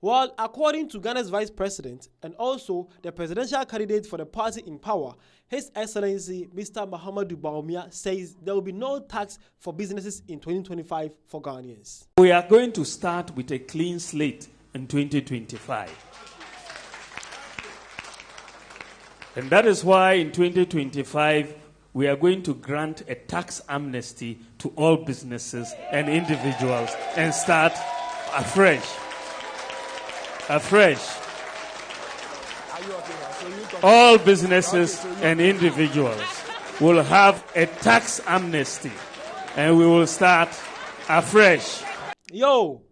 Well, according to Ghana's vice president and also the presidential candidate for the party in power, His Excellency Mr. Mahamudu Bawumia says there will be no tax for businesses in 2025 for Ghanaians. We are going to start with a clean slate in 2025. And that is why in 2025, we are going to grant a tax amnesty to all businesses and individuals and start afresh. All businesses and individuals will have a tax amnesty and we will start afresh. Yo,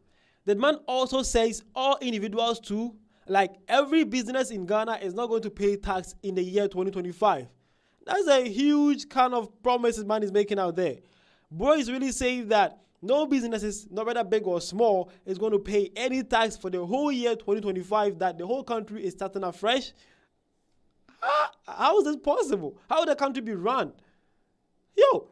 the man also says all individuals too, like every business in Ghana is not going to pay tax in the year 2025. That's a huge kind of promise this man is making out there. Bro is really saying that no businesses, no matter big or small, is going to pay any tax for the whole year 2025, that the whole country is starting afresh. How is this possible? How would the country be run? Yo,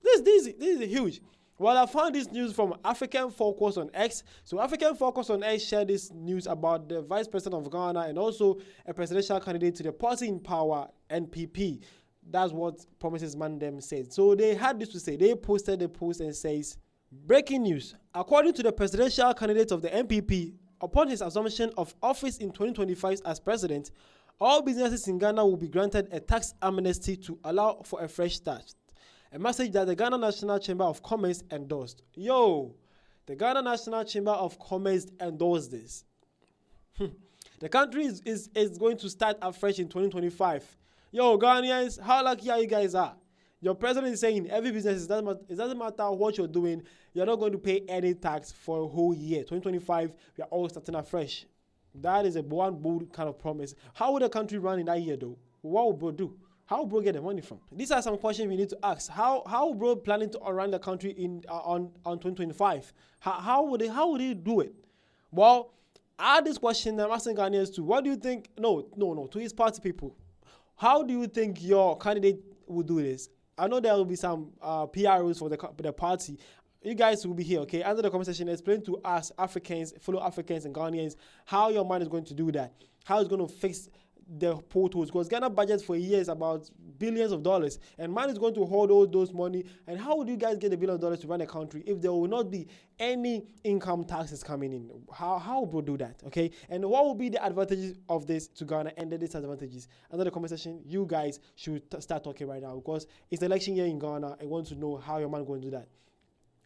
this is huge. Well, I found this news from African Focus on X. So African Focus on X shared this news about the Vice President of Ghana and also a presidential candidate to the party in power, NPP. That's what Promises Mandem said. So they had this to say. They posted the post and says, breaking news. According to the presidential candidate of the NPP, upon his assumption of office in 2025 as president, all businesses in Ghana will be granted a tax amnesty to allow for a fresh start. A message that the Ghana National Chamber of Commerce endorsed. Yo, the Ghana National Chamber of Commerce endorsed this. The country is going to start afresh in 2025. Yo, Ghanaians, how lucky you guys are. Your president is saying every business, it doesn't matter what you're doing, you're not going to pay any tax for a whole year. 2025, we are all starting afresh. That is a one bold kind of promise. How would the country run in that year though? What would bro do? How would bro get the money from? These are some questions we need to ask. How bro planning to run the country in on 2025? How would he do it? Well, add this question I'm asking Ghanaians too. What do you think? No, to his party people. How do you think your candidate will do this? I know there will be some PROs for the party. You guys will be here, okay? Answer the comment section. Explain to us, Africans, fellow Africans and Ghanaians, how your man is going to do that. How it's going to fix the potholes. Because Ghana budget for a year is about billions of dollars. And man is going to hold all those money. And how would you guys get the $1 billion to run a country if there will not be any income taxes coming in? How will do that, okay? And what will be the advantages of this to Ghana and the disadvantages? Under the comment section, you guys should start talking right now. Because it's election year in Ghana. I want to know how your man is going to do that.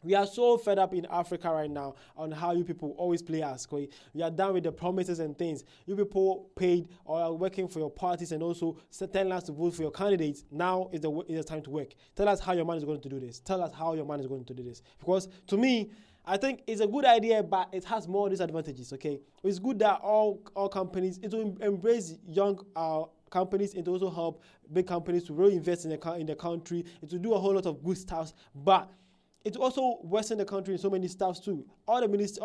We are so fed up in Africa right now on how you people always play us. Okay? We are done with the promises and things. You people paid or are working for your parties and also telling us to vote for your candidates. Now is the time to work. Tell us how your man is going to do this. Tell us how your man is going to do this. Because to me, I think it's a good idea, but it has more disadvantages. Okay, it's good that all companies, it will embrace young companies. It will also help big companies to really invest in the country. It will do a whole lot of good stuff, but it also worsen the country in so many stuffs too. All the ministers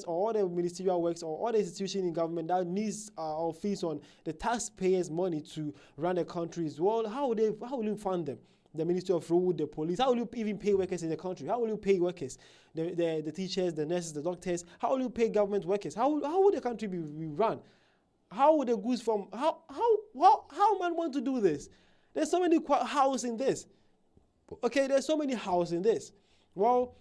or all the ministerial works or all the institutions in government that needs or fees on the taxpayers' money to run the countries. Well, how will you fund them? The Ministry of Road, the police. How will you even pay workers in the country? How will you pay workers? The teachers, the nurses, the doctors. How will you pay government workers? How would the country be run? How would the goods from how man want to do this? There's so many houses in this. Okay, there's so many houses in this. Well,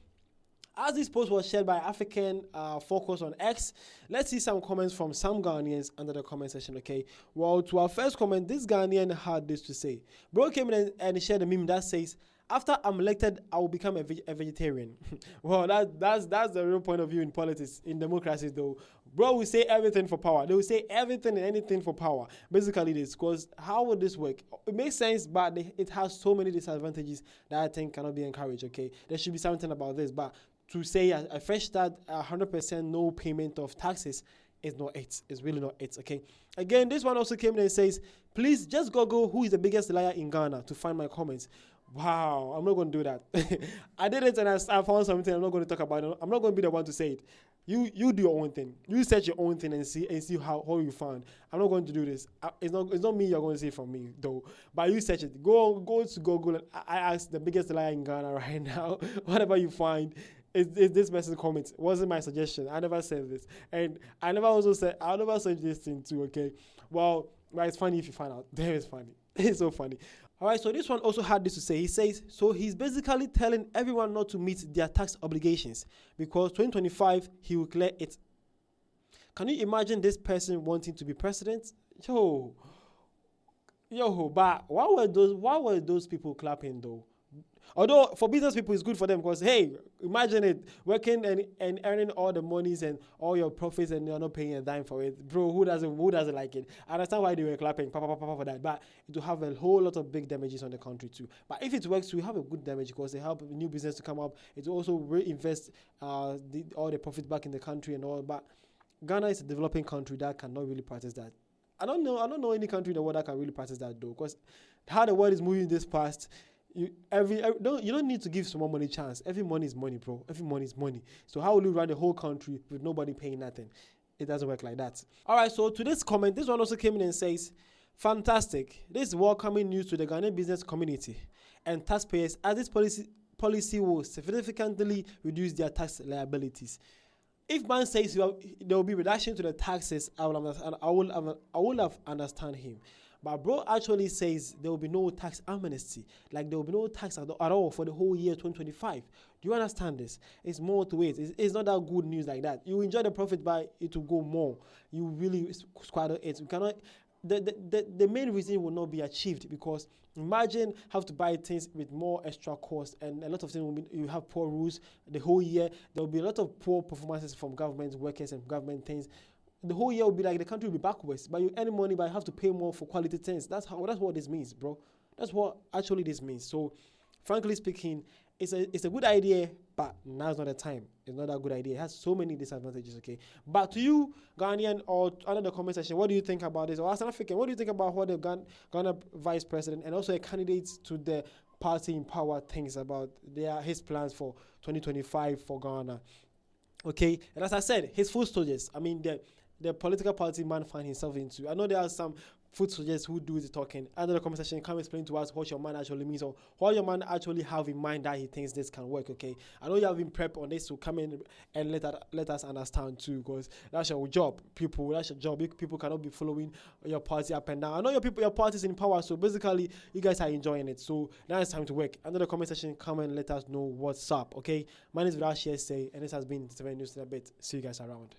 as this post was shared by African Focus on X, let's see some comments from some Ghanaians under the comment section, okay? Well, to our first comment, this Ghanaian had this to say. Bro came in and shared a meme that says, after I'm elected, I will become a vegetarian. Well, that's the real point of view in politics, in democracy though. Bro will say everything for power. They will say everything and anything for power. Basically this, because how would this work? It makes sense, but it has so many disadvantages that I think cannot be encouraged, okay? There should be something about this, but to say a fresh start, 100% no payment of taxes is not it. It's really not it, okay? Again, this one also came in and says, please just Google who is the biggest liar in Ghana to find my comments. Wow, I'm not going to do that. I did it and I found something I'm not going to talk about it. I'm not going to be the one to say it. You do your own thing. You search your own thing and see how you found. I'm not going to do this. It's not me you're going to see from me though. But you search it. Go to Google and I ask the biggest liar in Ghana right now. Whatever you find, It's this person's comment. It wasn't my suggestion. I never said this, and I never said this thing too. Okay, well, it's funny if you find out. Damn, it's funny. It's so funny. All right, so this one also had this to say. He says, so he's basically telling everyone not to meet their tax obligations because 2025 he will clear it. Can you imagine this person wanting to be president? Yo, but why were those people clapping though? Although for business people it's good for them because hey, imagine it working and earning all the monies and all your profits and you're not paying a dime for it, bro. Who doesn't like it? I understand why they were clapping for that, but it will have a whole lot of big damages on the country too. But if it works, we have a good damage because they help new business to come up. It will also reinvest all the profits back in the country and all. But Ghana is a developing country that cannot really practice that. I don't know any country in the world that can really practice that though, because how the world is moving this fast. You don't need to give someone money chance. Every money is money, bro. Every money is money. So how will you run the whole country with nobody paying nothing? It doesn't work like that. All right. So to this comment, this one also came in and says, "Fantastic! This is welcoming news to the Ghanaian business community and taxpayers, as this policy will significantly reduce their tax liabilities." If man says there will be reduction to the taxes, I will have understand him. But bro actually says there will be no tax amnesty. Like there will be no tax at all for the whole year 2025. Do you understand this? It's more to it. It's not that good news like that. You enjoy the profit, but it will go more. You really squander it. You cannot. The main reason will not be achieved because imagine have to buy things with more extra cost and a lot of things will be, you have poor rules the whole year. There will be a lot of poor performances from government workers and government things. The whole year will be like the country will be backwards, but you earn money, but you have to pay more for quality things. That's what this means, bro. That's what actually this means. So, frankly speaking, it's a good idea, but now's not the time. It's not a good idea. It has so many disadvantages. Okay, but to you, Ghanaian, or under the comment section, what do you think about this? Or as an African, what do you think about what the Ghana vice president and also a candidate to the party in power thinks about his plans for 2025 for Ghana? Okay, and as I said, his full soldiers. I mean the political party man find himself into. I know there are some food soldiers who do the talking. Under the comment section, come explain to us what your man actually means or what your man actually have in mind that he thinks this can work. Okay, I know you have been prepped on this, so come in and let us understand too, because that's your job. That's your job. People cannot be following your party up and down. I know your party is in power, so basically you guys are enjoying it. So now it's time to work. Under the comment section, come and let us know what's up. Okay, my name is Vidash, and this has been 7 News in a bit. See you guys around.